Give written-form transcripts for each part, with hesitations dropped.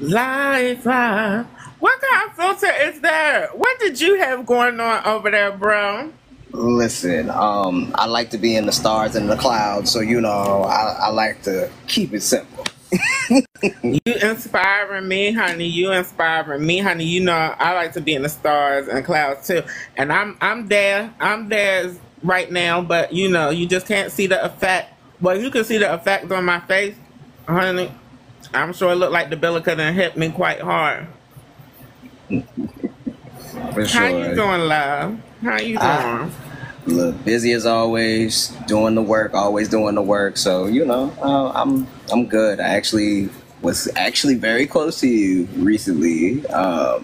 Life, life. What kind of filter is there? What did you have going on over there, bro? Listen, I like to be in the stars and the clouds, so I like to keep it simple. You inspiring me, honey. You inspiring me, honey. You know I like to be in the stars and clouds too. And I'm there. I'm there right now, but you just can't see the effect. Well, you can see the effect on my face, honey. I'm sure it looked like the Billica done hit me quite hard. For How you sure. doing, love? How you I doing? look busy as always, doing the work, always doing the work. So I'm good. I actually was actually very close to you recently. I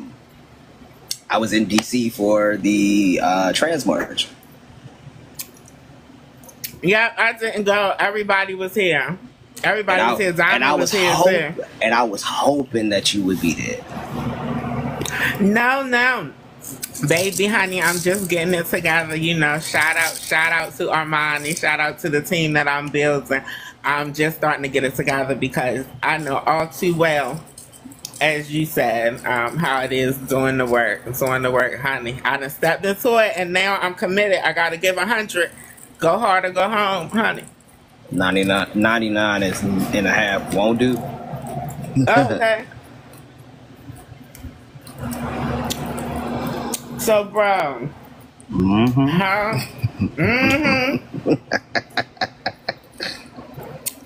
was in DC for the trans march, Yep, I didn't go. Everybody was here. and Everybody was I here. and I Diamond was was here too. and I was hoping that you would be there. No, no. Baby, honey, I'm just getting it together. Shout out to Armani. Shout out to the team that I'm building. I'm just starting to get it together because I know all too well, as you said, how it is doing the work. Doing the work, honey. I done stepped into it and now I'm committed. I got to give 100. Go hard or go home, honey. 99 is and a half won't do. Okay. So, bro, Hmm. huh? hmm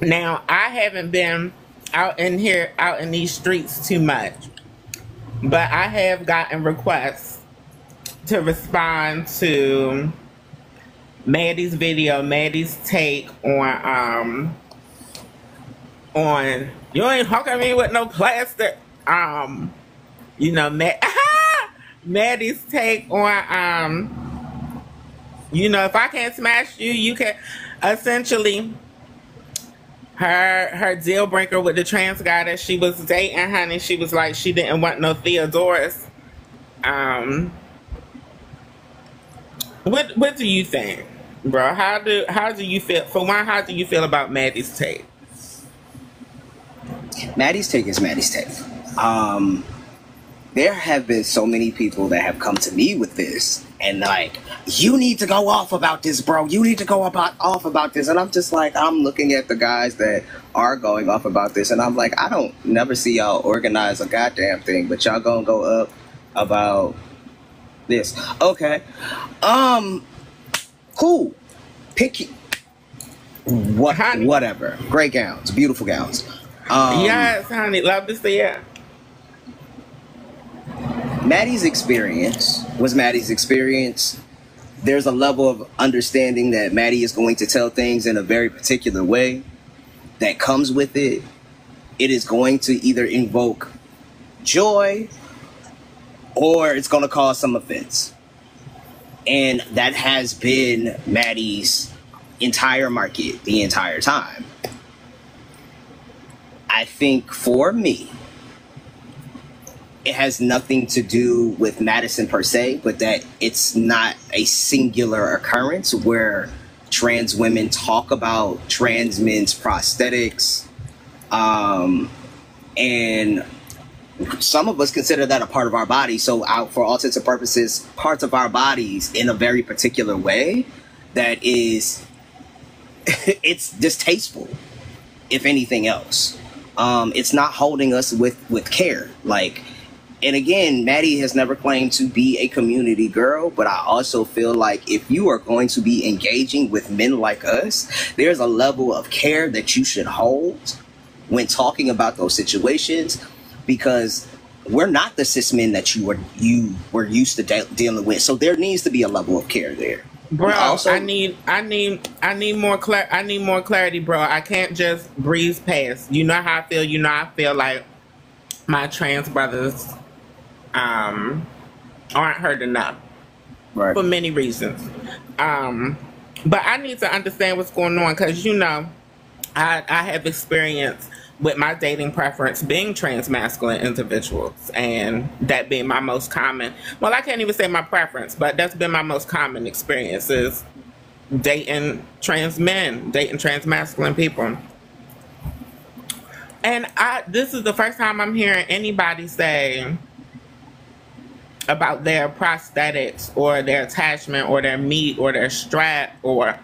Now, I haven't been out in here, out in these streets too much, but I have gotten requests to respond to Maddie's video, Maddie's take on you ain't hooking me with no plastic. You know, Maddie's take on if I can't smash you, you can essentially her deal breaker with the trans guy that she was dating, honey. She was like she didn't want no Theodorus. Um, what do you think, bro? How do you feel? For one, how do you feel about Maddie's take? Maddie's take is Maddie's take. There have been so many people that have come to me with this and like, you need to go off about this, bro. You need to go off about this. And I'm just like, I'm looking at the guys that are going off about this, and I'm like, I don't never see y'all organize a goddamn thing, but y'all gonna go up about this. Okay. Cool. Pick Honey, whatever. Great gowns, beautiful gowns. yes, honey, love to see it. Maddie's experience was Maddie's experience. There's a level of understanding that Maddie is going to tell things in a very particular way that comes with it. It is going to either invoke joy or it's going to cause some offense. And that has been Maddie's entire market the entire time. I think for me, it has nothing to do with Madison per se, but that it's not a singular occurrence where trans women talk about trans men's prosthetics. And some of us consider that a part of our body. So for all intents and purposes, parts of our bodies in a very particular way that is, it's distasteful, if anything else. It's not holding us with care. Like, and again, Maddie has never claimed to be a community girl, but I also feel like if you are going to be engaging with men like us, there's a level of care that you should hold when talking about those situations, because we're not the cis men that you were used to dealing with. So there needs to be a level of care there. Bro, Also, I need more I need more clarity, bro. I can't just breeze past. You know how I feel. You know I feel like my trans brothers aren't heard enough right. for many reasons. But I need to understand what's going on because I have experience with my dating preference being trans masculine individuals, and that being my most common, well, I can't even say my preference, but that's been my most common experience is dating trans men, dating trans masculine people. And this is the first time I'm hearing anybody say about their prosthetics or their attachment or their meat or their strap or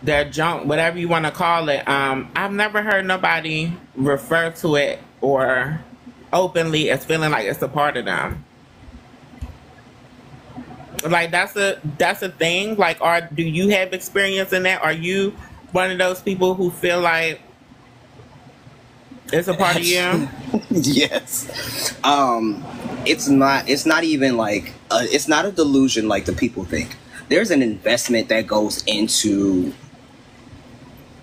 their junk, whatever you want to call it. I've never heard nobody refer to it or openly as feeling like it's a part of them. Like that's a thing. Like, do you have experience in that? Are you one of those people who feel like it's a part of you? Yes. It's not even like it's not a delusion like the people think. There's an investment that goes into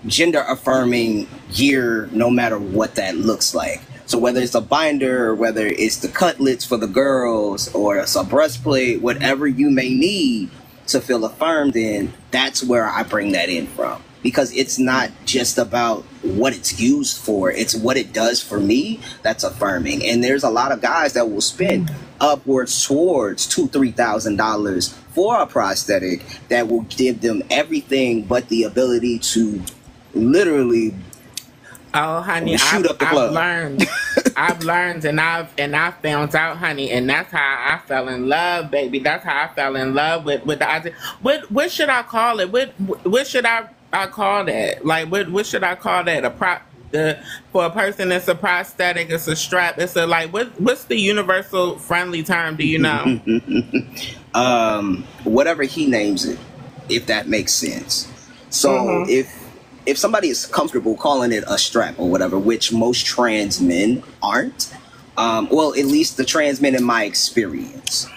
gender affirming gear, no matter what that looks like. So whether it's a binder, or whether it's the cutlets for the girls, or it's a breastplate, whatever you may need to feel affirmed in, that's where I bring that in from. Because it's not just about what it's used for, it's what it does for me that's affirming. And there's a lot of guys that will spend upwards towards $2,000-$3,000 for a prosthetic that will give them everything but the ability to literally honey, shoot up the club. I've learned and I found out, honey, and that's how I fell in love, baby. That's how I fell in love with the idea. What should I call it? What should I call that? Like what should I call that? For a person it's a prosthetic, it's a strap, it's a what's the universal friendly term, do you know? Whatever he names it, if that makes sense. So if somebody is comfortable calling it a strap or whatever, which most trans men aren't, well, at least the trans men in my experience.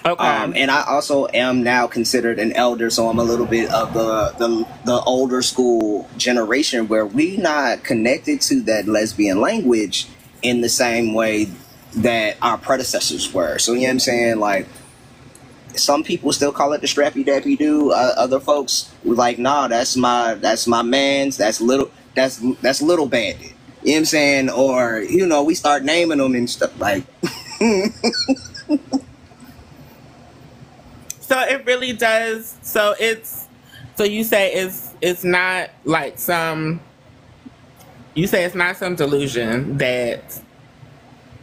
Okay. And I also am now considered an elder, so I'm a little bit of the older school generation where we not connected to that lesbian language in the same way that our predecessors were. So you know what I'm saying? Like, some people still call it the strappy dappy do. Other folks were like, nah, that's my man's. That's little bandit. You know what I'm saying? Or we start naming them and stuff like. So it really does. So you say it's not like some. You say it's not some delusion that.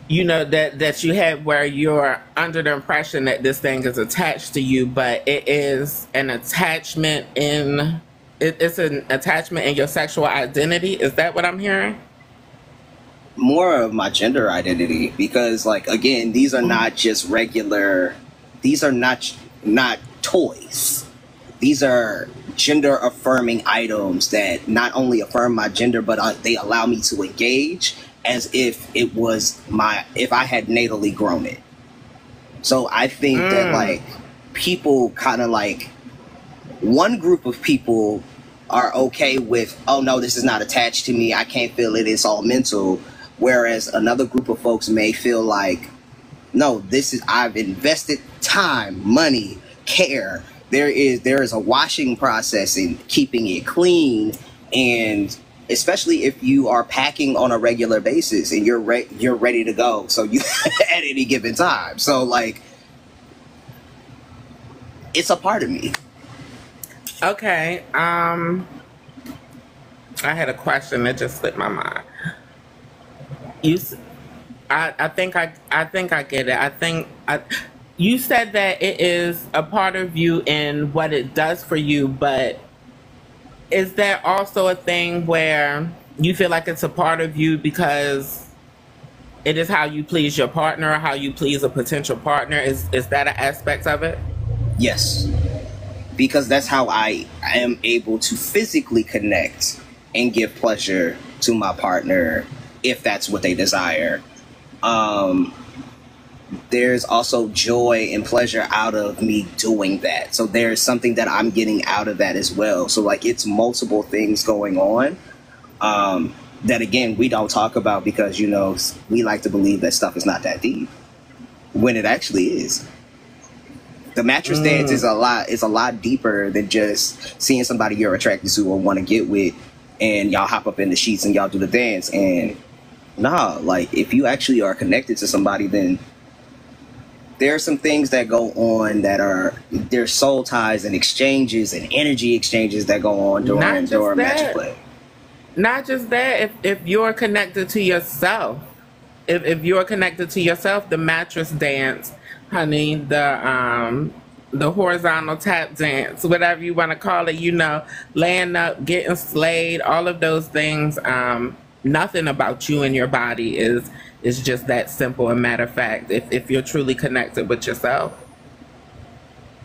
That you have where you're under the impression that this thing is attached to you, but it is an attachment it's an attachment in your sexual identity. Is that what I'm hearing? More of my gender identity, because again, these are not just regular, these are not toys. These are gender affirming items that not only affirm my gender, but they allow me to engage as if it was if I had natally grown it. So I think that people kind of one group of people are okay with, oh no, this is not attached to me, I can't feel it, it's all mental. Whereas another group of folks may feel like, no, I've invested time, money, care. There is a washing process in keeping it clean, and especially if you are packing on a regular basis and you're ready to go. So you at any given time. So it's a part of me. Okay. I had a question that just slipped my mind. I think I get it. You said that it is a part of you in what it does for you, but is there also a thing where you feel like it's a part of you because it is how you please your partner or how you please a potential partner? Is that an aspect of it? Yes, because that's how I am able to physically connect and give pleasure to my partner if that's what they desire. There's also joy and pleasure out of me doing that. So there's something that I'm getting out of that as well. So it's multiple things going on that, again, we don't talk about because, we like to believe that stuff is not that deep when it actually is. The mattress dance is a lot deeper than just seeing somebody you're attracted to or want to get with and y'all hop up in the sheets and y'all do the dance. And if you actually are connected to somebody, then there are some things that go on that there's soul ties and exchanges and energy exchanges that go on during match play. Not just that, if you're connected to yourself, if you're connected to yourself, the mattress dance, honey, the horizontal tap dance, whatever you want to call it, you know, laying up, getting slayed, all of those things. Nothing about you and your body is just that simple and matter of fact. If you're truly connected with yourself,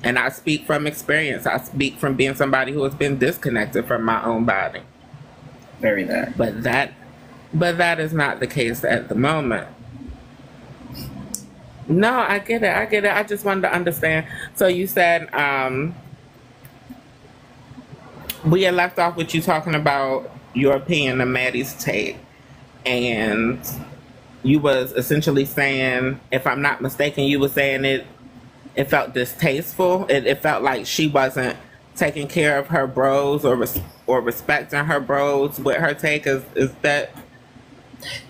and I speak from experience, I speak from being somebody who has been disconnected from my own body. Very that. But that is not the case at the moment. No, I get it. I get it. I just wanted to understand. So you said we had left off with you talking about your opinion of Maddie's take, and you was essentially saying, if I'm not mistaken, you were saying it felt distasteful. It felt like she wasn't taking care of her bros or respecting her bros with her take. Is that?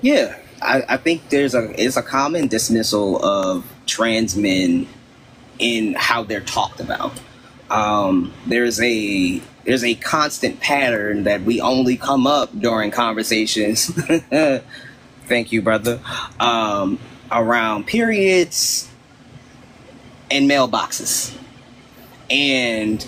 Yeah, I think it's a common dismissal of trans men in how they're talked about. There's a constant pattern that we only come up during conversations. Thank you, brother. Around periods and mailboxes, and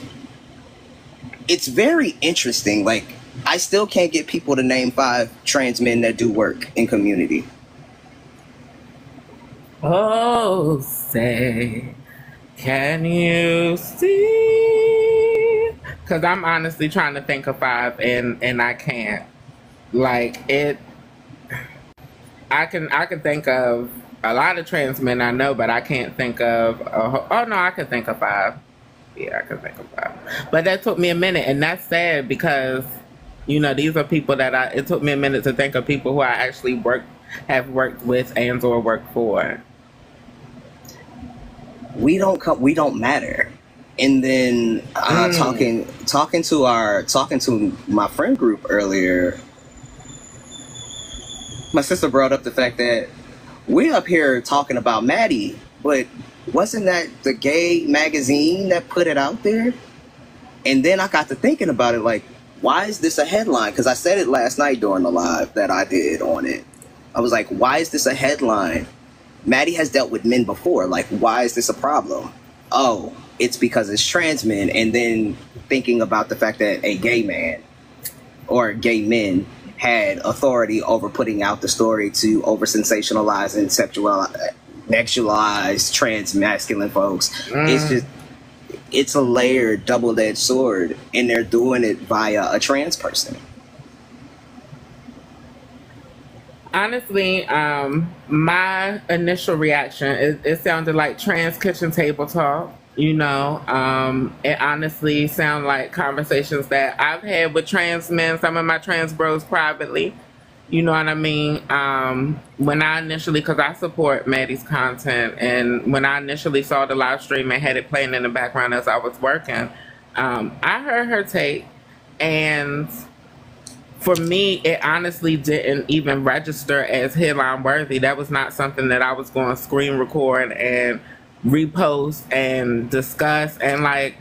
it's very interesting. Like, I still can't get people to name 5 trans men that do work in community. Oh, say, can you see? Because I'm honestly trying to think of 5, and I can't. Like, I can think of a lot of trans men I know, but I can't think of oh no, I can think of 5. Yeah, I can think of 5. But that took me a minute, and that's sad because, you know, these are people that it took me a minute to think of people who I actually have worked with and or worked for. We don't matter. And then talking to my friend group earlier, my sister brought up the fact that we're up here talking about Maddie, but wasn't that the gay magazine that put it out there? And then I got to thinking about it, like, why is this a headline? Because I said it last night during the live that I did on it. I was like, why is this a headline? Maddie has dealt with men before. Like, why is this a problem? Oh, it's because it's trans men. And then thinking about the fact that a gay man or gay men had authority over putting out the story to over sensationalize and sexualize trans masculine folks. It's a layered double-edged sword, and they're doing it via a trans person. Honestly, my initial reaction, it sounded like trans kitchen table talk. You know, it honestly sounded like conversations that I've had with trans men, some of my trans bros privately. You know what I mean? When I initially, because I support Maddie's content, and when I initially saw the live stream and had it playing in the background as I was working, I heard her take, and for me, it honestly didn't even register as headline worthy. That was not something that I was going to screen record and repost and discuss. And like,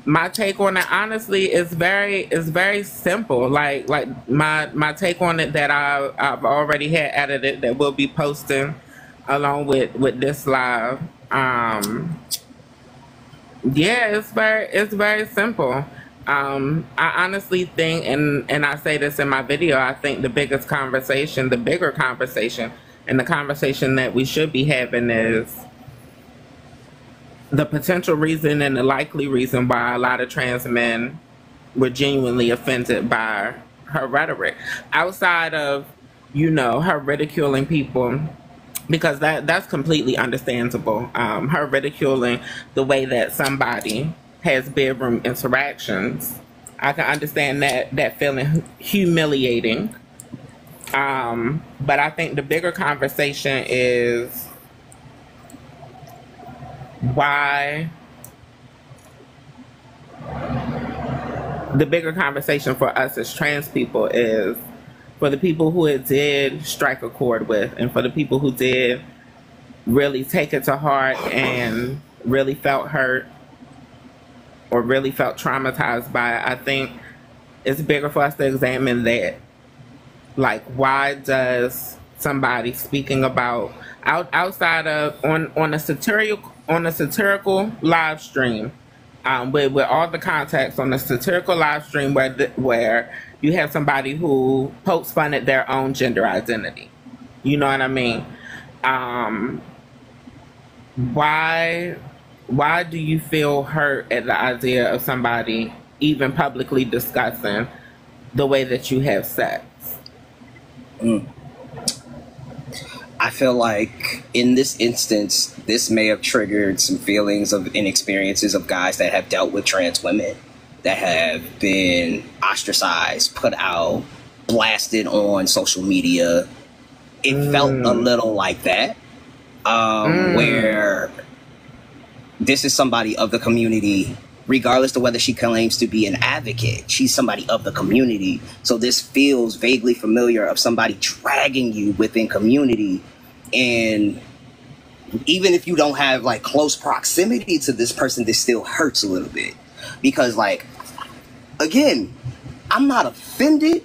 my take on it honestly is very simple. Like my take on it that I've already had edited that we'll be posting along with this live. Yeah, it's very simple. I honestly think, and I say this in my video, I think the bigger conversation, and the conversation that we should be having is the potential reason and the likely reason why a lot of trans men were genuinely offended by her rhetoric. Outside of, you know, her ridiculing people, because that's completely understandable. Her ridiculing the way that somebody has bedroom interactions. I can understand that feeling humiliating. But I think the bigger conversation is why the bigger conversation for us as trans people is for the people who it did strike a chord with, and for the people who did really take it to heart and really felt hurt or really felt traumatized by it. I think it's bigger for us to examine that Like, why does somebody speaking about outside of on a satirical live stream, with all the context on the satirical live stream where you have somebody who pokes fun at their own gender identity, you know what I mean? Why do you feel hurt at the idea of somebody even publicly discussing the way that you have sex? I feel like in this instance, this may have triggered some feelings of and experiences of guys that have dealt with trans women that have been ostracized, put out, blasted on social media. It felt a little like that, where this is somebody of the community, regardless of whether she claims to be an advocate. She's somebody of the community. So this feels vaguely familiar of somebody dragging you within community. And even if you don't have like close proximity to this person, this still hurts a little bit. Because like, again, I'm not offended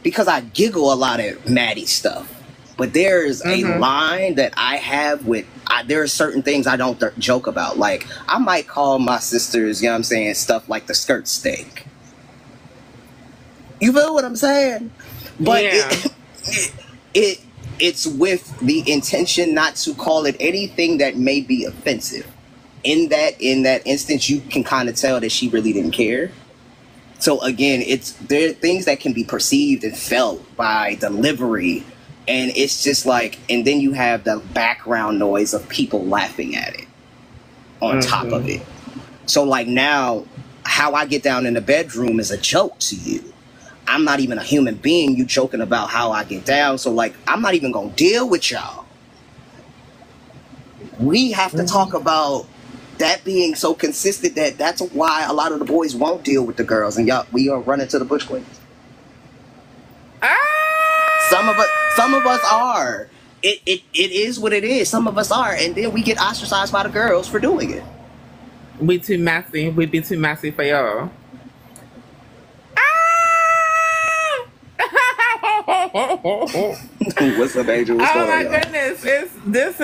because I giggle a lot at Maddie stuff. But there's a line that I have with, there are certain things I don't joke about. Like, I might call my sisters, you know what I'm saying, stuff like the skirt stink. You feel what I'm saying? But yeah. It's with the intention not to call it anything that may be offensive. In that instance, you can kind of tell that she really didn't care. So again, there are things that can be perceived and felt by delivery. And it's just like, and then you have the background noise of people laughing at it on top of it. So like now, how I get down in the bedroom is a joke to you. I'm not even a human being. You joking about how I get down. So like, I'm not even going to deal with y'all. We have to talk about that being so consistent that's why a lot of the boys won't deal with the girls. And y'all, we are running to the bush queens. Some of us are. It is what it is. Some of us are, and then we get ostracized by the girls for doing it. We too messy. We be too messy for y'all. What's up, Angel? What's going on? Goodness! This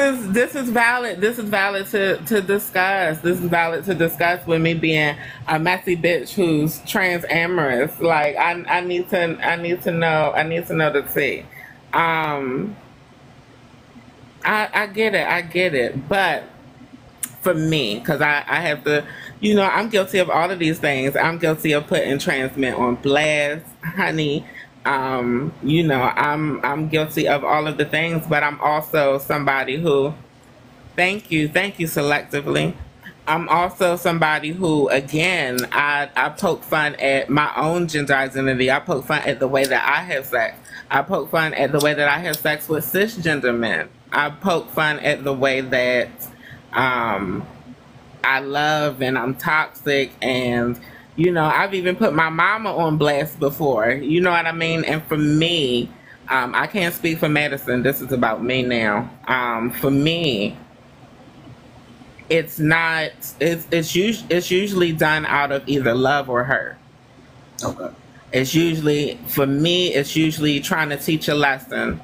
is valid. This is valid to discuss. This is valid to discuss with me being a messy bitch who's trans amorous. Like I need to know. I need to know the tea. I get it. But for me, because I have to, you know, I'm guilty of all of these things. I'm guilty of putting trans men on blast, honey. You know, I'm guilty of all of the things, but I'm also somebody who, thank you selectively. I'm also somebody who, again, I poke fun at my own gender identity. I poke fun at the way that I have sex. I poke fun at the way that I have sex with cisgender men. I poke fun at the way that I love and I'm toxic, and you know, I've even put my mama on blast before. You know what I mean? And for me, I can't speak for Madison. This is about me now. For me, it's not. It's usually done out of either love or hurt. Okay. It's usually, for me, it's usually trying to teach a lesson,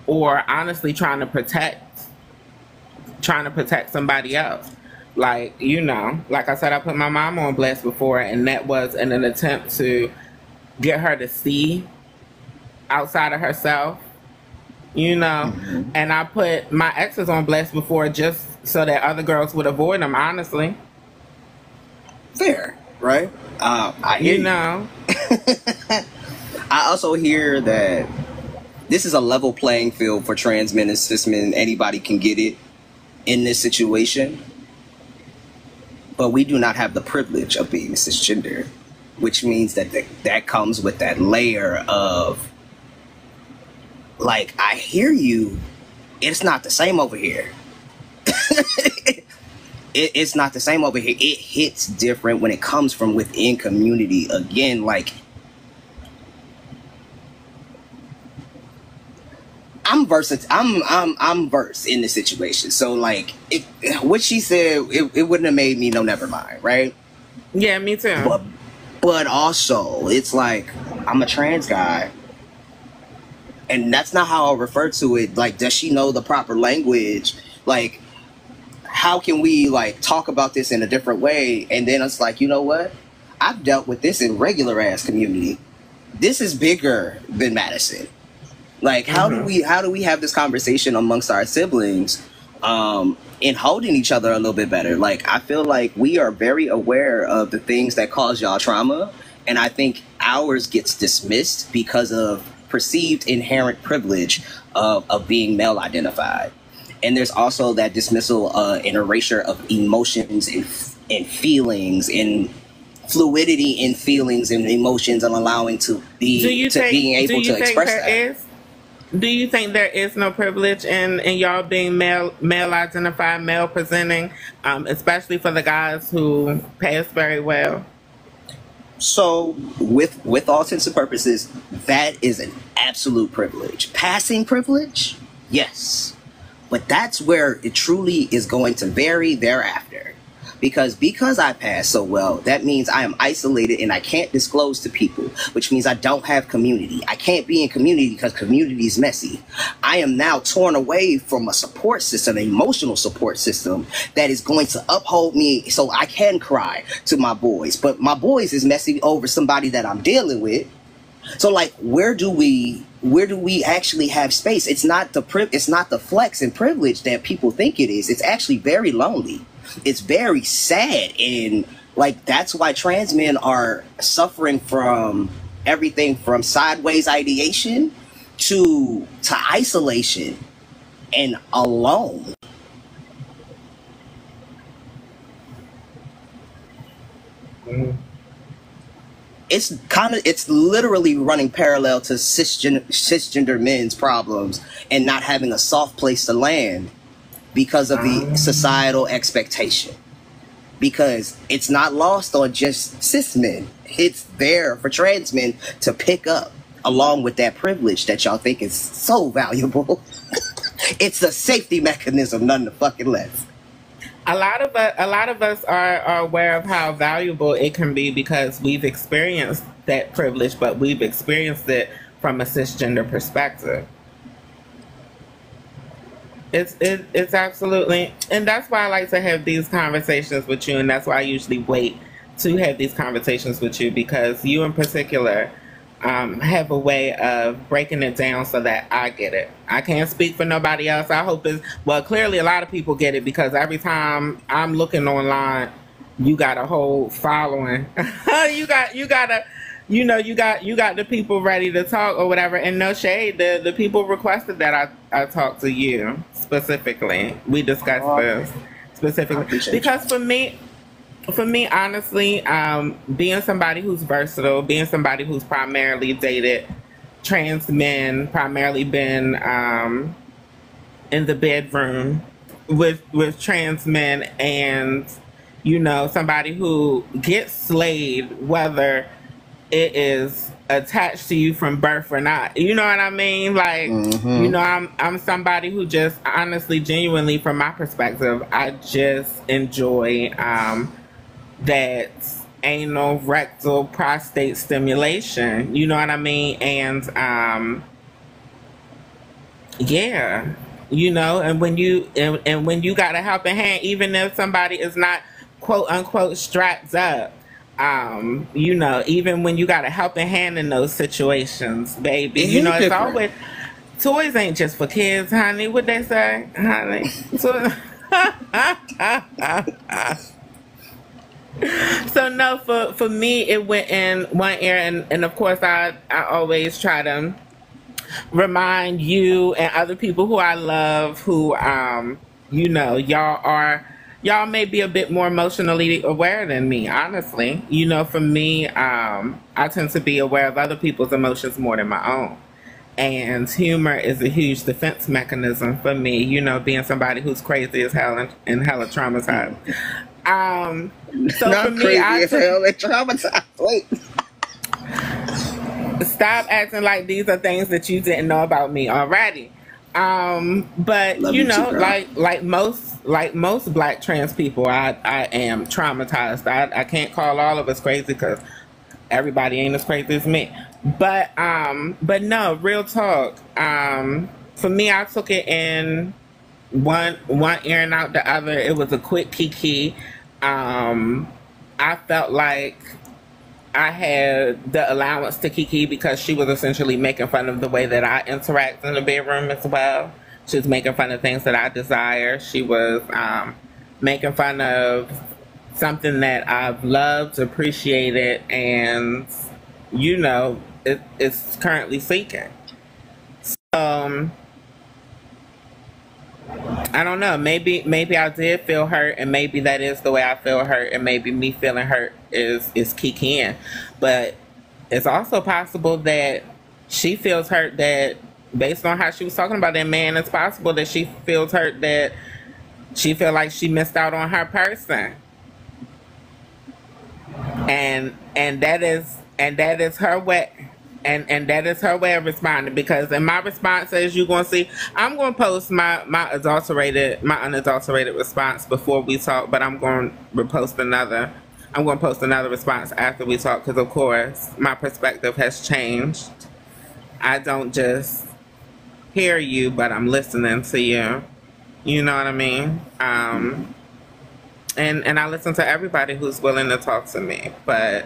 or honestly trying to protect somebody else. Like, you know, like I said, I put my mom on blast before, and that was in an attempt to get her to see outside of herself, you know. And I put my exes on blast before just so that other girls would avoid them, honestly. Fair, right? I hear you know. I also hear that this is a level playing field for trans men and cis men. Anybody can get it in this situation. But we do not have the privilege of being cisgender, which means that that comes with that layer of, like, I hear you, it's not the same over here. It's not the same over here. It hits different when it comes from within community. Again, like, I'm versed. I'm versed in the situation. So like, what she said, it wouldn't have made me know. Never mind, right? Yeah, me too. But also, it's like I'm a trans guy. And that's not how I'll refer to it. Like, does she know the proper language? Like, how can we like talk about this in a different way? And then it's like, you know what? I've dealt with this in regular ass community. This is bigger than Madison. Like, how do we have this conversation amongst our siblings, in holding each other a little bit better? Like, I feel like we are very aware of the things that cause y'all trauma, and I think ours gets dismissed because of perceived inherent privilege of being male identified. And there's also that dismissal and erasure of emotions and feelings and fluidity in feelings and emotions, and allowing to be being able to express that. Do you think there is no privilege in y'all being male identified, male presenting, especially for the guys who pass very well? So with all intents and purposes, that is an absolute privilege. Passing privilege, yes. But that's where it truly is going to vary thereafter. Because I pass so well, that means I am isolated and I can't disclose to people, which means I don't have community. I can't be in community because community is messy. I am now torn away from a support system, an emotional support system that is going to uphold me so I can cry to my boys. But my boys is messy over somebody that I'm dealing with. So like, where do we actually have space? It's not the flex and privilege that people think it is. It's actually very lonely. It's very sad, and like that's why trans men are suffering from everything from sideways ideation to isolation and alone. It's literally running parallel to cisgender men's problems and not having a soft place to land because of the societal expectation. Because it's not lost on just cis men. It's there for trans men to pick up, along with that privilege that y'all think is so valuable. It's a safety mechanism, none the fucking less. A lot of us are aware of how valuable it can be because we've experienced that privilege, but we've experienced it from a cisgender perspective. It's absolutely, and that's why I like to have these conversations with you, and that's why I usually wait to have these conversations with you, because you in particular have a way of breaking it down so that I get it. I can't speak for nobody else. I hope clearly a lot of people get it, because every time I'm looking online, you got a whole following. you got the people ready to talk or whatever. And no shade, the people requested that I talk to you specifically. We discussed this specifically because for me, honestly, being somebody who's versatile, being somebody who's primarily dated trans men, primarily been in the bedroom with trans men, and somebody who gets slayed, whether it is attached to you from birth or not. You know what I mean? Like, I'm somebody who just honestly, genuinely, from my perspective, I just enjoy that anal, rectal, prostate stimulation. You know what I mean? And yeah, and when you got a helping hand, even if somebody is not quote unquote strapped up, even when you got a helping hand in those situations, baby, it's different. Always, toys ain't just for kids, honey. What they say, honey? So no, for me, it went in one ear, and of course I always try to remind you and other people who I love, who y'all may be a bit more emotionally aware than me, honestly. For me, I tend to be aware of other people's emotions more than my own. And humor is a huge defense mechanism for me, being somebody who's crazy as hell and hella traumatized. So not for me, crazy as hell and traumatized. Wait. Stop acting like these are things that you didn't know about me already. But Love you too, like most black trans people, I am traumatized. I can't call all of us crazy because everybody ain't as crazy as me. But no, real talk. For me, I took it in one ear and out the other. It was a quick kiki. I felt like I had the allowance to kiki because she was essentially making fun of the way that I interact in the bedroom as well. She was making fun of things that I desire. She was making fun of something that I've loved, appreciated, and it's currently seeking. Um, I don't know. Maybe I did feel hurt, and maybe that is the way I feel hurt, and maybe me feeling hurt is kicking. But it's also possible that she feels hurt that based on how she was talking about that man, it's possible that she feels hurt that she feel like she missed out on her person, and that is her way. And that is her way of responding, because in my response, as you're going to see, I'm going to post my unadulterated response before we talk, but I'm going to post another response after we talk, because of course my perspective has changed. I don't just hear you, but I'm listening to you. You know what I mean? And I listen to everybody who's willing to talk to me, but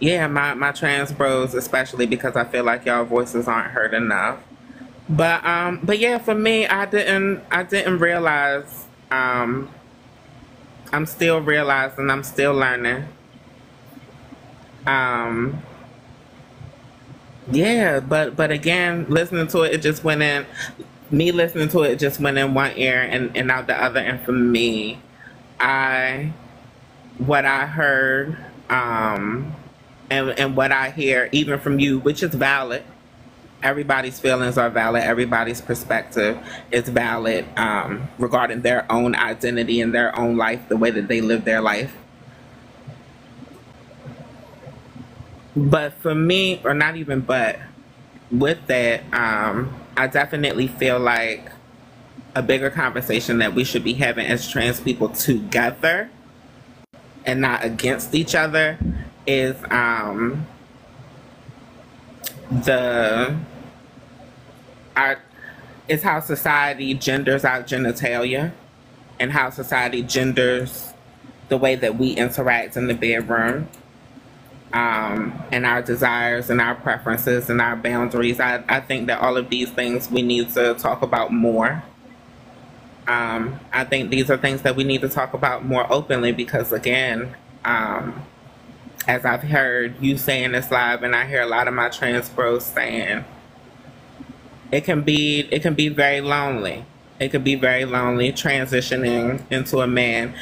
yeah, my trans bros especially, because I feel like y'all voices aren't heard enough. But yeah, for me, I didn't realize. I'm still realizing. I'm still learning. Um, yeah, but again, listening to it, it just went in. Me listening to it, it just went in one ear and out the other. And for me, I what I heard. And what I hear, even from you, which is valid. Everybody's feelings are valid. Everybody's perspective is valid regarding their own identity and their own life, the way that they live their life. But for me, or not even but, with that, I definitely feel like a bigger conversation that we should be having as trans people together and not against each other is the our is how society genders our genitalia, and how society genders the way that we interact in the bedroom, and our desires and our preferences and our boundaries. I think that all of these things we need to talk about more. I think these are things that we need to talk about more openly, because again, as I've heard you saying this live, and I hear a lot of my trans bros saying, it can be very lonely. It could be very lonely transitioning into a man.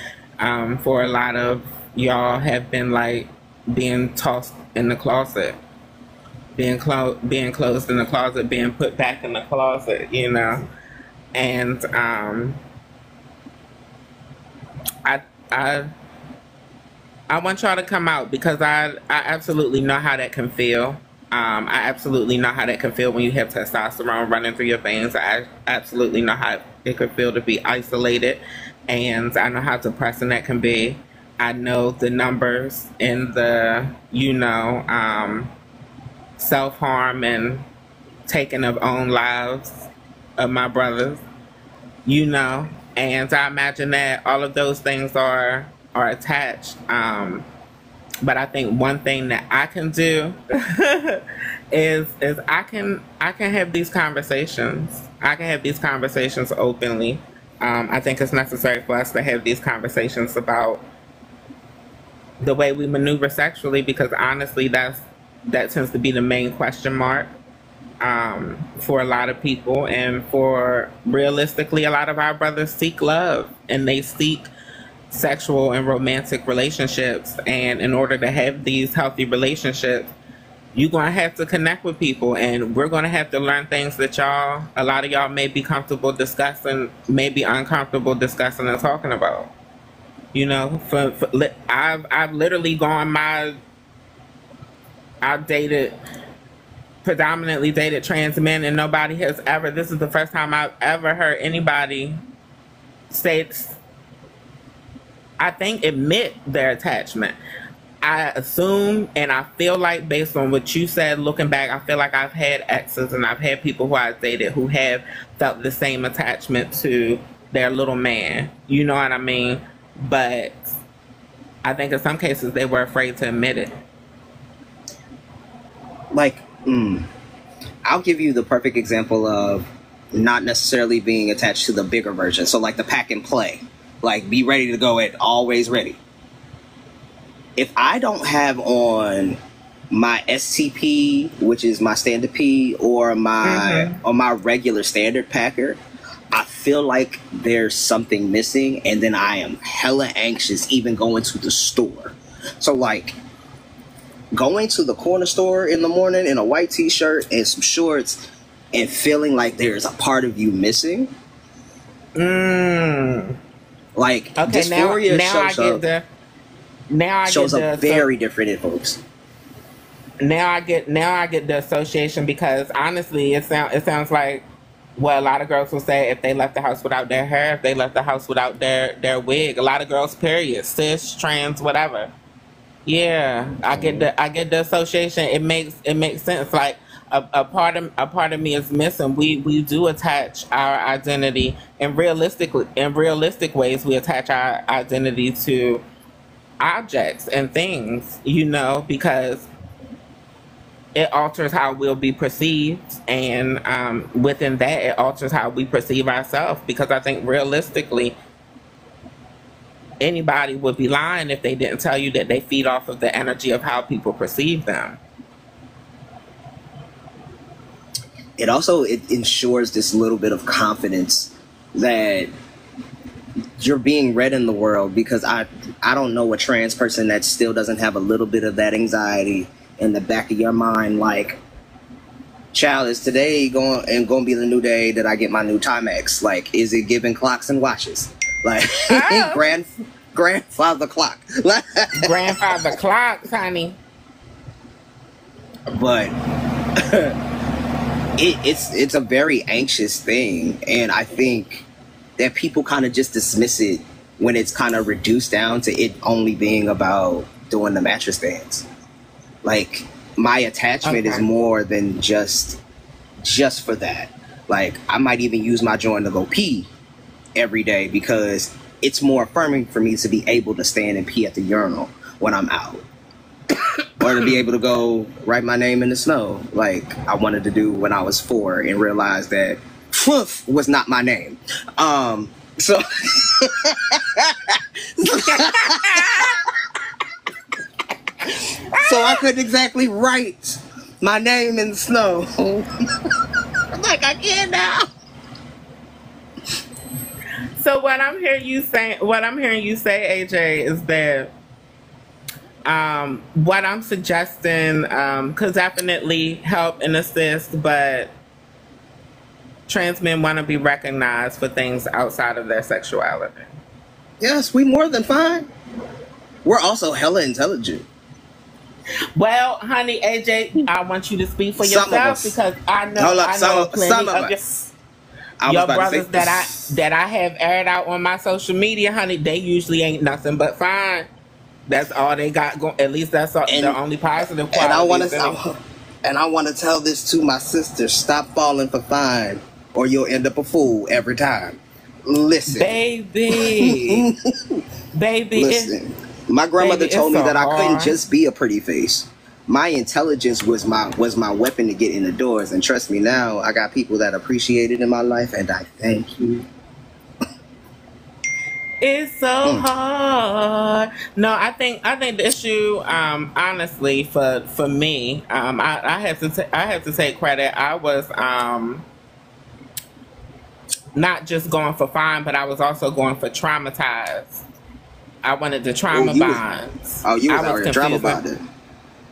For a lot of y'all have been like being tossed in the closet, being closed in the closet, being put back in the closet, and I I I want y'all to come out, because I absolutely know how that can feel. I absolutely know how that can feel when you have testosterone running through your veins. I absolutely know how it could feel to be isolated, and I know how depressing that can be. I know the numbers in the, self-harm and taking of own lives of my brothers, and I imagine that all of those things are attached. But I think one thing that I can do is I can have these conversations. I can have these conversations openly. I think it's necessary for us to have these conversations about the way we maneuver sexually, because honestly, that tends to be the main question mark for a lot of people, and for realistically, a lot of our brothers seek love, and they seek sexual and romantic relationships. And in order to have these healthy relationships, you're going to have to connect with people, and we're going to have to learn things that a lot of y'all may be comfortable discussing, may be uncomfortable discussing and talking about. I've literally I've predominantly dated trans men, and nobody has ever, this is the first time I've ever heard anybody say, I think, admit their attachment. I assume and I feel like, based on what you said, looking back, I feel like I've had exes and I've had people who I've dated who have felt the same attachment to their little man. You know what I mean? But I think in some cases they were afraid to admit it. Like, I'll give you the perfect example of not necessarily being attached to the bigger version. So like the pack and play, like be ready to go at always ready. If I don't have on my STP, which is my standard P, or my regular standard packer, I feel like there's something missing, and then I am hella anxious even going to the store. So like going to the corner store in the morning in a white t-shirt and some shorts and feeling like there's a part of you missing. Like okay, dysphoria shows up very so, different in folks. Now I get the association, because honestly it sounds like what a lot of girls will say if they left the house without their hair, if they left the house without their wig. A lot of girls, period, cis, trans, whatever. Yeah, I get the association. It makes sense. Like a part of me is missing. We do attach our identity, and in realistic ways, we attach our identity to objects and things, you know, because it alters how we'll be perceived, and within that, it alters how we perceive ourselves. Because I think realistically, anybody would be lying if they didn't tell you that they feed off of the energy of how people perceive them. It also ensures this little bit of confidence that you're being read in the world, because I don't know a trans person that still doesn't have a little bit of that anxiety in the back of your mind, like, child, is today going to be the new day that I get my new Timex? Like, is it giving clocks and watches? Like, grandfather clock. Grandfather clocks, honey. But it's a very anxious thing, and I think that people kind of just dismiss it when it's kind of reduced down to it only being about doing the mattress dance. Like, my attachment is more than just for that. Like, I might even use my joint to go pee every day, because it's more affirming for me to be able to stand and pee at the urinal when I'm out. Or to be able to go write my name in the snow like I wanted to do when I was 4 and realized that Puss was not my name. So so I couldn't exactly write my name in the snow. Like I can now. So what I'm hearing you say, AJ, is that what I'm suggesting could definitely help and assist, but trans men want to be recognized for things outside of their sexuality. Yes, we more than fine. We're also hella intelligent. Well, honey, AJ, I want you to speak for yourself, because I know plenty of your brothers that I have aired out on my social media, honey. They usually ain't nothing but fine. That's all they got going. At least that's the only positive quality. And I want to tell this to my sister: stop falling for fine, or you'll end up a fool every time. Listen, baby, baby. Listen, my grandmother told me that I couldn't just be a pretty face. My intelligence was my weapon to get in the doors, and trust me, now I got people that appreciate it in my life, and I thank you. It's so hard. No, I think the issue, honestly, for me, I have to take credit. I was not just going for fine, but I was also going for traumatized. I wanted the trauma bonds. You was already trauma bonded.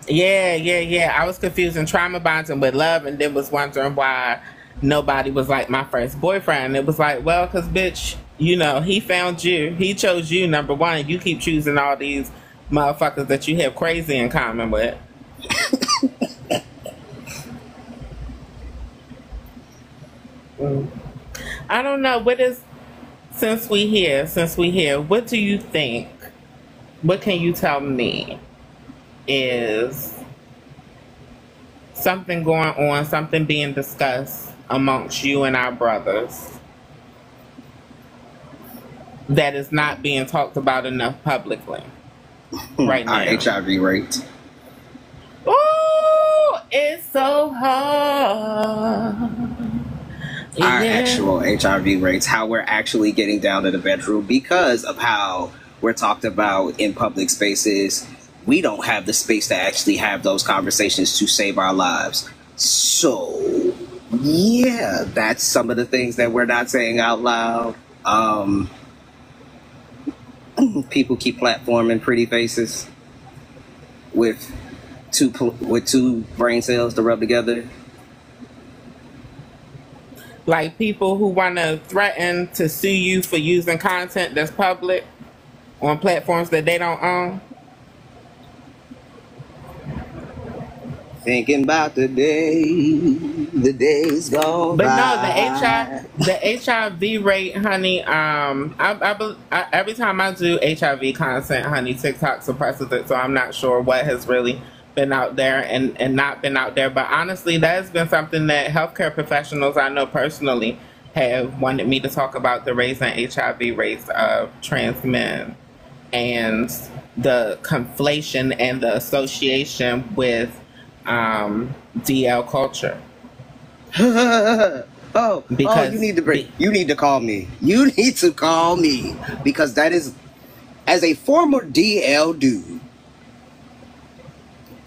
Yeah. I was confusing trauma bonding with love, and then was wondering why nobody was like my first boyfriend. It was like, well, because bitch, you know, he found you. He chose you, number one, and you keep choosing all these motherfuckers that you have crazy in common with. I don't know. Since we here, what do you think? What can you tell me? is something going on, something being discussed amongst you and our brothers that is not being talked about enough publicly right now. Our HIV rates. Oh, it's so hard. Our actual HIV rates, how we're actually getting down to the bedroom because of how we're talked about in public spaces. We don't have the space to actually have those conversations to save our lives. So, yeah, that's some of the things that we're not saying out loud. People keep platforming pretty faces with two brain cells to rub together. Like people who want to threaten to sue you for using content that's public on platforms that they don't own. Thinking about the days gone But by. no, the HIV rate, honey. Every time I do HIV content, honey, TikTok suppresses it, so I'm not sure what has really been out there and not been out there. But honestly, that has been something that healthcare professionals I know personally have wanted me to talk about, the raising HIV rates of trans men and the conflation and the association with DL culture. Because you need to call me. You need to call me because that is, as a former DL dude,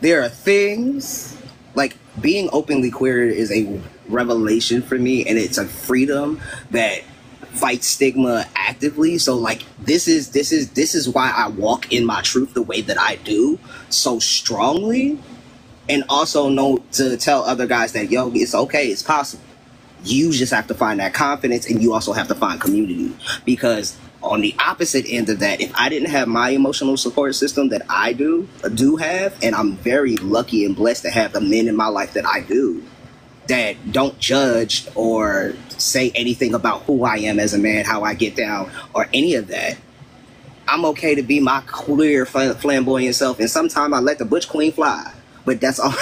there are things like being openly queer is a revelation for me, and it's a freedom that fights stigma actively. So like this is why I walk in my truth the way that I do so strongly. And also know to tell other guys that, yo, it's okay, it's possible. You just have to find that confidence, and you also have to find community. Because on the opposite end of that, if I didn't have my emotional support system that I do have, and I'm very lucky and blessed to have the men in my life that I do, that don't judge or say anything about who I am as a man, how I get down, or any of that, I'm okay to be my queer, flamboyant self. And sometimes I let the butch queen fly. But that's all.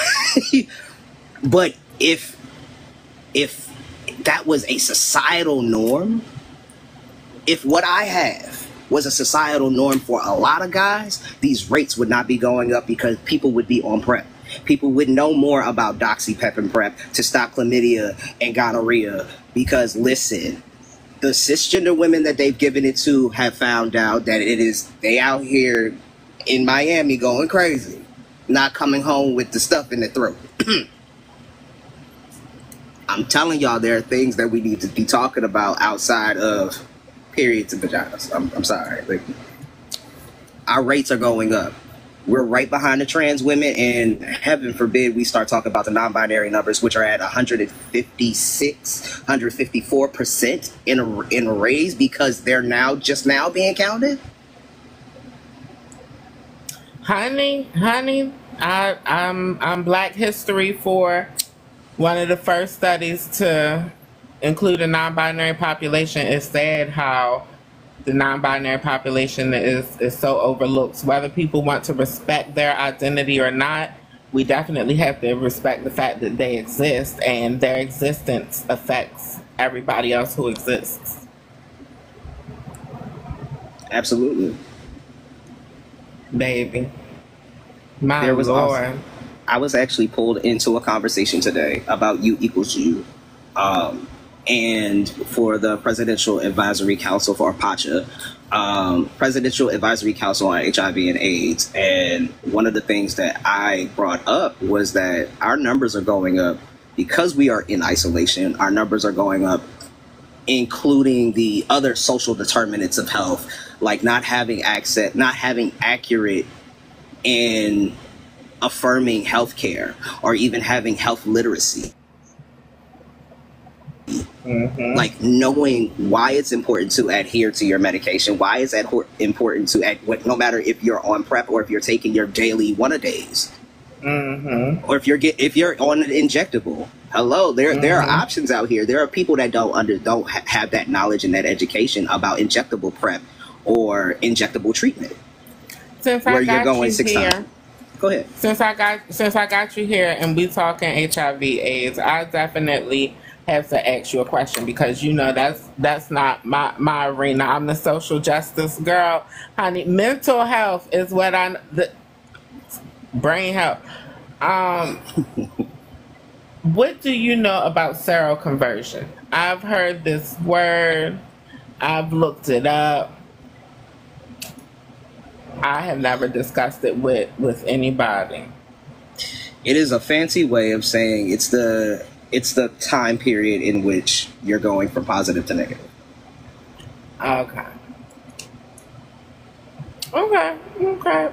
But if that was a societal norm, if what I have was a societal norm for a lot of guys, these rates would not be going up because people would be on PrEP. People would know more about Doxy, Pep, and PrEP to stop chlamydia and gonorrhea. Because listen, the cisgender women that they've given it to have found out that they out here in Miami going crazy. Not coming home with the stuff in the throat. I'm telling y'all, there are things that we need to be talking about outside of periods and vaginas. I'm sorry. Like, our rates are going up. We're right behind the trans women, and heaven forbid we start talking about the non-binary numbers, which are at 154% in a raise because they're just now being counted. Honey, I'm Black History for one of the first studies to include a non-binary population. It said how the non-binary population is so overlooked. Whether people want to respect their identity or not, we definitely have to respect the fact that they exist, and their existence affects everybody else who exists. Absolutely. Baby. My Lord. I was actually pulled into a conversation today about U equals U. And for the Presidential Advisory Council for PACHA, Presidential Advisory Council on HIV and AIDS. And one of the things that I brought up was that our numbers are going up because we are in isolation. Our numbers are going up, including the other social determinants of health, like not having access, not having accurate and affirming healthcare, or even having health literacy. Mm-hmm. Like knowing why it's important to adhere to your medication, why it's important to no matter if you're on PrEP or if you're taking your daily one-a-days, or if you're on an injectable. Hello, there are options out here. There are people that don't have that knowledge and that education about injectable PrEP or injectable treatment. Since where you're going 6 times. Go ahead. Since I got you here and we talking HIV/AIDS, I definitely have to ask you a question because you know that's not my arena. I'm the social justice girl, honey. Mental health is what the brain health. Um, what do you know about seroconversion? I've heard this word. I've looked it up. I have never discussed it with anybody. It is a fancy way of saying it's the time period in which you're going from positive to negative. Okay. Okay.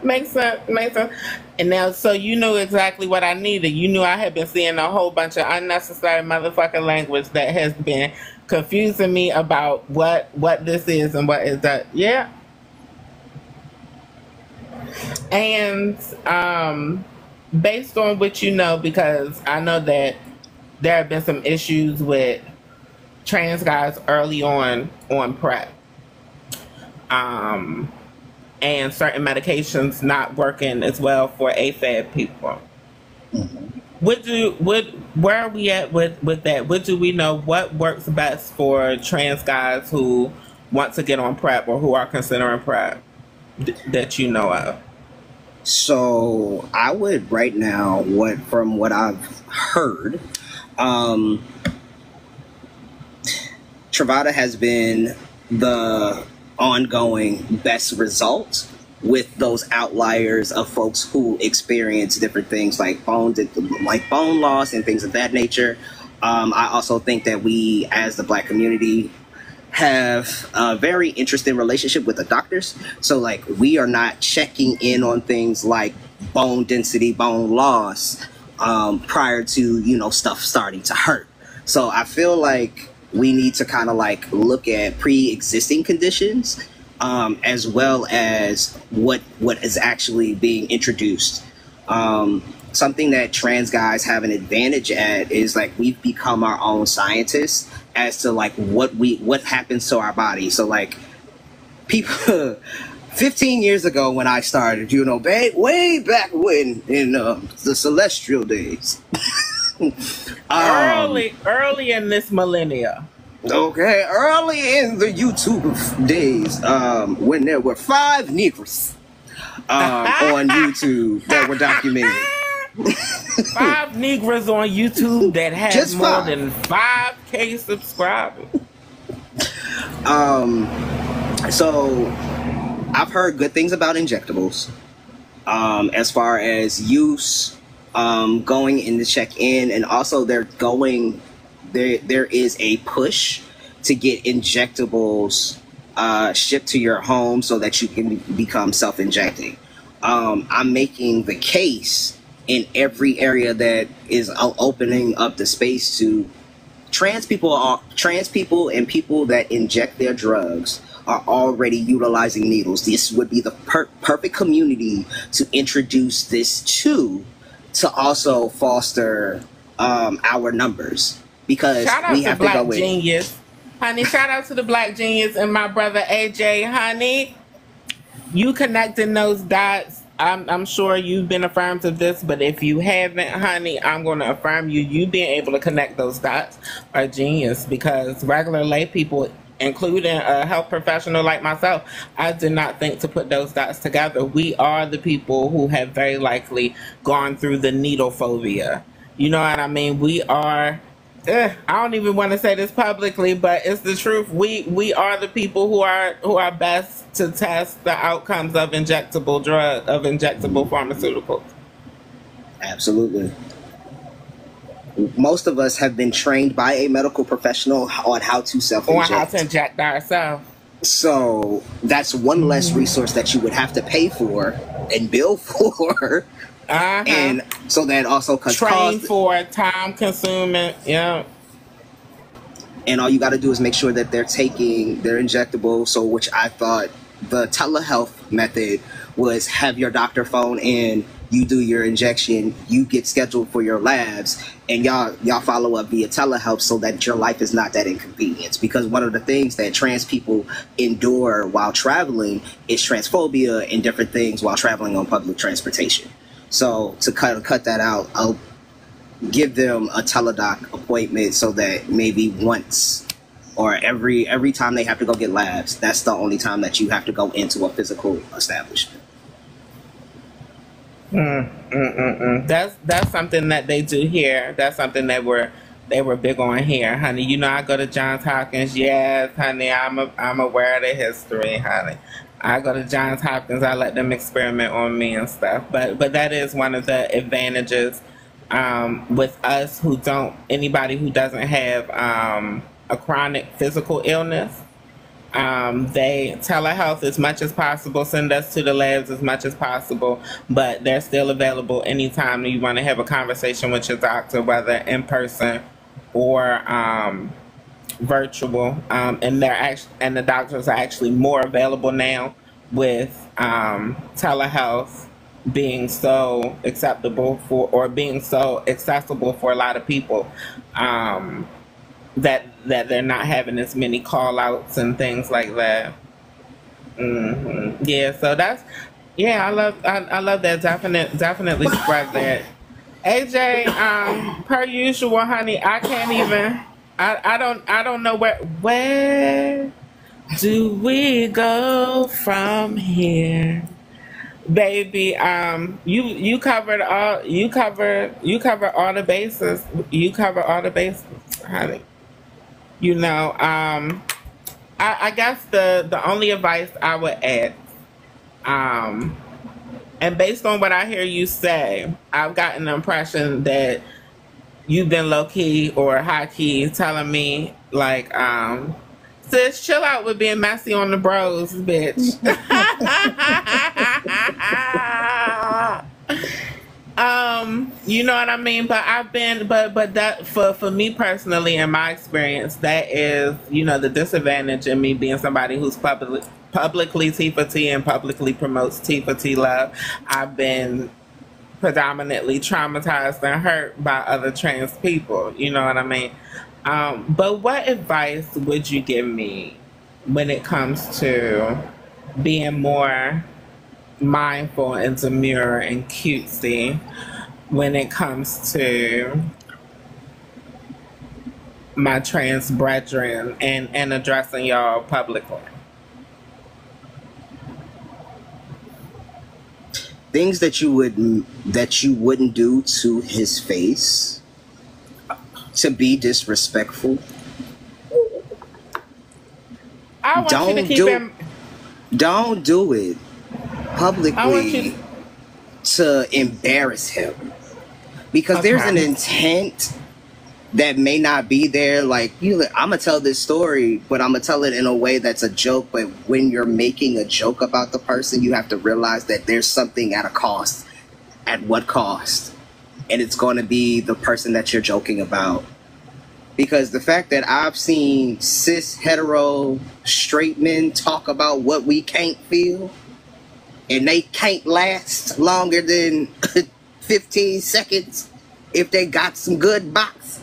Makes sense. Makes sense. And now, so you knew exactly what I needed. You knew I had been seeing a whole bunch of unnecessary motherfucking language that has been confusing me about what this is and what is that. Yeah. And based on what you know, because I know that there have been some issues with trans guys early on PrEP. And certain medications not working as well for AFAB people. Where are we at with that? What do we know? What works best for trans guys who want to get on PrEP or who are considering PrEP that you know of? So I would right now, from what I've heard, Truvada has bone the ongoing best result with those outliers of folks who experience different things like bone loss and things of that nature. I also think that we, as the Black community, have a very interesting relationship with the doctors. So like we are not checking in on things like bone density, bone loss, prior to, stuff starting to hurt. So I feel like we need to kind of like look at pre-existing conditions, as well as what is actually being introduced. Something that trans guys have an advantage at is like we've become our own scientists as to like what happens to our body. So like people 15 years ago when I started, way back when in the celestial days. Early in this millennia. Okay, early in the YouTube days, when there were 5 Negroes on YouTube that were documented. 5 Negroes on YouTube that had Just more 5. than 5K subscribers. So I've heard good things about injectables, as far as use, going in to check in, and also there is a push to get injectables shipped to your home so that you can become self-injecting. I'm making the case in every area that is opening up the space to trans people and people that inject their drugs are already utilizing needles. This would be the perfect community to introduce this to also foster our numbers, because Shout out we to have to Black go in. Genius. Honey, shout out to the Black Genius and my brother AJ, honey. You connecting those dots. I'm sure you've been affirmed of this, but if you haven't, honey, I'm going to affirm you being able to connect those dots are genius, because regular lay people, including a health professional like myself, I did not think to put those dots together. We are the people who have very likely gone through the needle phobia. You know what I mean? We are... I don't even want to say this publicly, but it's the truth. We are the people who are best to test the outcomes of injectable pharmaceuticals. Absolutely. Most of us have been trained by a medical professional on how to self-inject. Or how to inject ourselves. So that's one less resource that you would have to pay for and bill for. And so that also train for, time consuming, yeah. And all you got to do is make sure that they're taking their injectable. So, which I thought the telehealth method was have your doctor phone in, you do your injection, you get scheduled for your labs, and y'all follow up via telehealth so that your life is not that inconvenience. Because one of the things that trans people endure while traveling is transphobia and different things while traveling on public transportation. So to cut that out, I'll give them a teledoc appointment so that maybe once or every time they have to go get labs, that's the only time that you have to go into a physical establishment. That's something that they do here. That's something that they were big on here, honey. You know, I go to Johns Hopkins. Yes, honey, I'm aware of the history, honey. I go to Johns Hopkins. I let them experiment on me and stuff. But that is one of the advantages with us anybody who doesn't have a chronic physical illness. They telehealth as much as possible, send us to the labs as much as possible, but they're still available anytime you want to have a conversation with your doctor, whether in person or virtual. And the doctors are actually more available now with telehealth being so acceptable being so accessible for a lot of people. That they're not having as many call outs and things like that. Yeah, so I love that. Definitely spread that. AJ, per usual, honey, I can't even I don't know where do we go from here? Baby, you covered all the bases. You cover all the bases, honey. You know, I guess the only advice I would add, and based on what I hear you say, I've gotten the impression that you've been low key or high key telling me like, sis, chill out with being messy on the bros, bitch. You know what I mean? But but that for me personally, in my experience, that is, you know, the disadvantage in me being somebody who's publicly T for T and publicly promotes T for T love. I've been predominantly traumatized and hurt by other trans people. You know what I mean? But what advice would you give me when it comes to being more mindful and demure and cutesy when it comes to my trans brethren and addressing y'all publicly? Things that you wouldn't do to his face to be disrespectful. I want you to keep him. Don't do it publicly to embarrass him, because there's an intent that may not be there. Like, I'm gonna tell this story, but I'm gonna tell it in a way that's a joke. But when you're making a joke about the person, you have to realize that there's something at a cost. At what cost? And it's going to be the person that you're joking about. Because the fact that I've seen cis, hetero, straight men talk about what we can't feel, and they can't last longer than 15 seconds if they got some good box.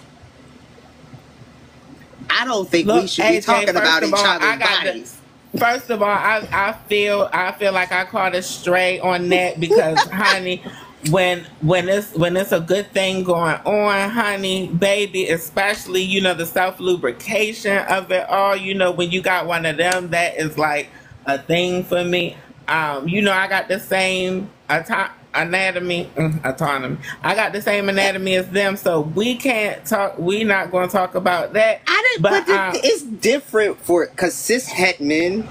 I don't think we should be talking about each other's bodies. First of all, I feel like I caught a stray on that because, honey, when it's a good thing going on, honey, baby, especially, you know, the self lubrication of it all, you know, when you got one of them, that is like a thing for me. You know, I got the same autonomy. I got the same anatomy as them, so we can't talk. We not going to talk about that. But it's different because cis het men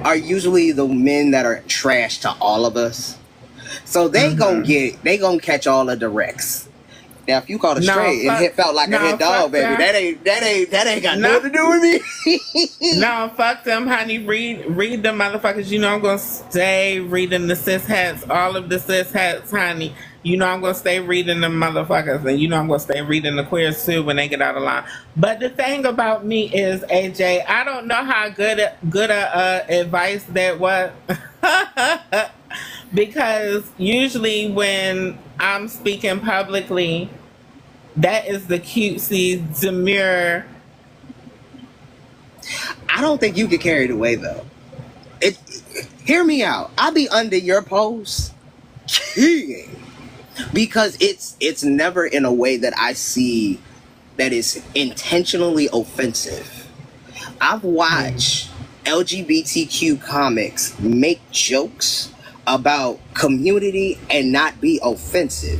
are usually the men that are trash to all of us. So they gonna catch all of the wrecks. Now, if you called it straight, it felt like a hit dog, baby. That ain't got nothing to do with me. No, fuck them, honey. Read them motherfuckers. You know I'm gonna stay reading the cis hats, all of the cis hats, honey. You know I'm gonna stay reading them motherfuckers, and you know I'm gonna stay reading the queers too when they get out of line. But the thing about me is, AJ, I don't know how good advice that was. Because usually when I'm speaking publicly, that is the cutesy, demure. I don't think you get carried away, though. Hear me out. I'll be under your post, keying because it's never in a way that I see that is intentionally offensive. I've watched LGBTQ comics make jokes about community and not be offensive.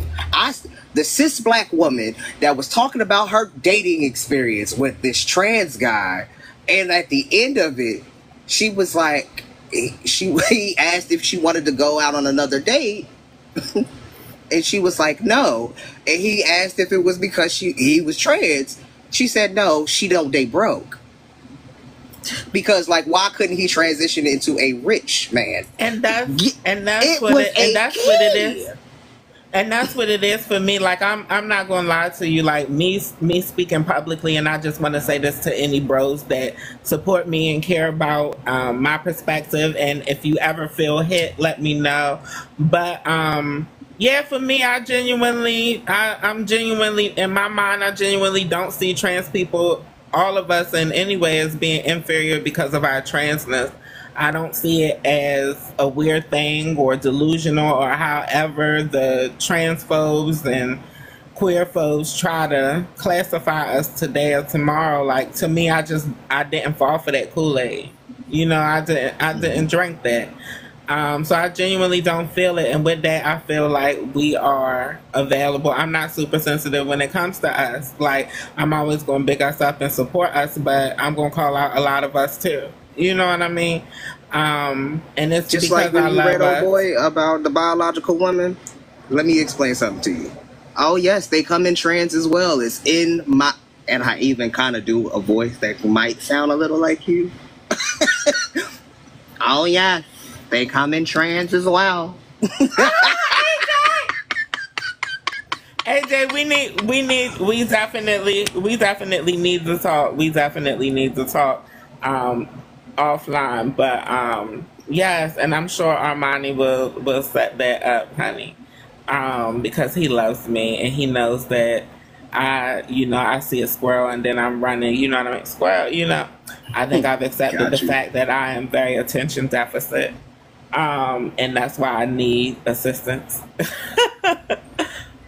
The cis black woman that was talking about her dating experience with this trans guy, and at the end of it, she was like, he asked if she wanted to go out on another date, and she was like, no. And he asked if it was because he was trans. She said no, she don't date broke. Because, like, why couldn't he transition into a rich man? And that's what it is. And that's what it is for me. Like, I'm not gonna lie to you. Like, me speaking publicly, and I just want to say this to any bros that support me and care about my perspective. And if you ever feel hit, let me know. But yeah, for me, I'm genuinely in my mind, I genuinely don't see trans people, all of us in any way, as being inferior because of our transness. I don't see it as a weird thing or delusional, or however the transphobes and queer folks try to classify us today or tomorrow. Like, to me, I didn't fall for that Kool-Aid. You know, I didn't drink that. So I genuinely don't feel it. And with that, I feel like we are available. I'm not super sensitive when it comes to us. Like, I'm always going to big us up and support us, but I'm going to call out a lot of us too. You know what I mean? And it's just because like when I you love read, us. oh boy, about the biological woman. Let me explain something to you. Oh yes, they come in trans as well. It's in my, and I even kind of do a voice that might sound a little like you. Oh yeah, they come in trans as well. AJ, we definitely need to talk. We definitely need to talk offline. But yes, and I'm sure Armani will set that up, honey. Because he loves me and he knows that I see a squirrel and then I'm running, you know what I mean? Squirrel, you know. I think I've accepted the fact that I am very attention deficit. And that's why I need assistance.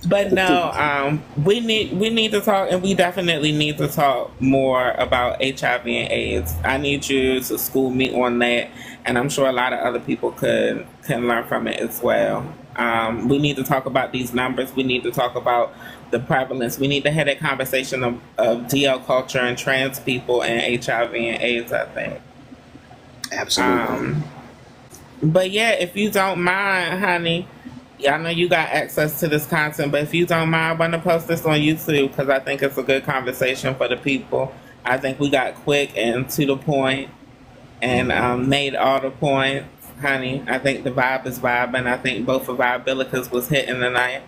But no, we need to talk, and we definitely need to talk more about HIV and AIDS. I need you to school me on that, and I'm sure a lot of other people can learn from it as well. We need to talk about these numbers. We need to talk about the prevalence. We need to have that conversation of DL culture and trans people and HIV and AIDS, I think. Absolutely. But yeah, if you don't mind, honey, I know you got access to this content, but if you don't mind, I'm going to post this on YouTube because I think it's a good conversation for the people. I think we got quick and to the point and made all the points, honey. I think the vibe is vibing. I think both of our umbilicus was hitting tonight.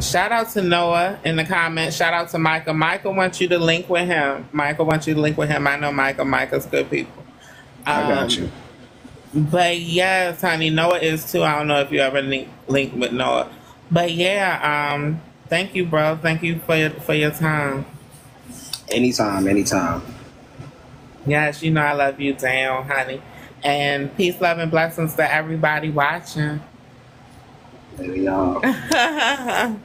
Shout out to Noah in the comments. Shout out to Micah. Micah wants you to link with him. I know Micah. Micah's good people. I got you. But yes, honey, Noah is too. I don't know if you ever link with Noah. But yeah, thank you, bro. Thank you for your time. Anytime. Yes, you know I love you down, honey. And peace, love, and blessings to everybody watching. There we are.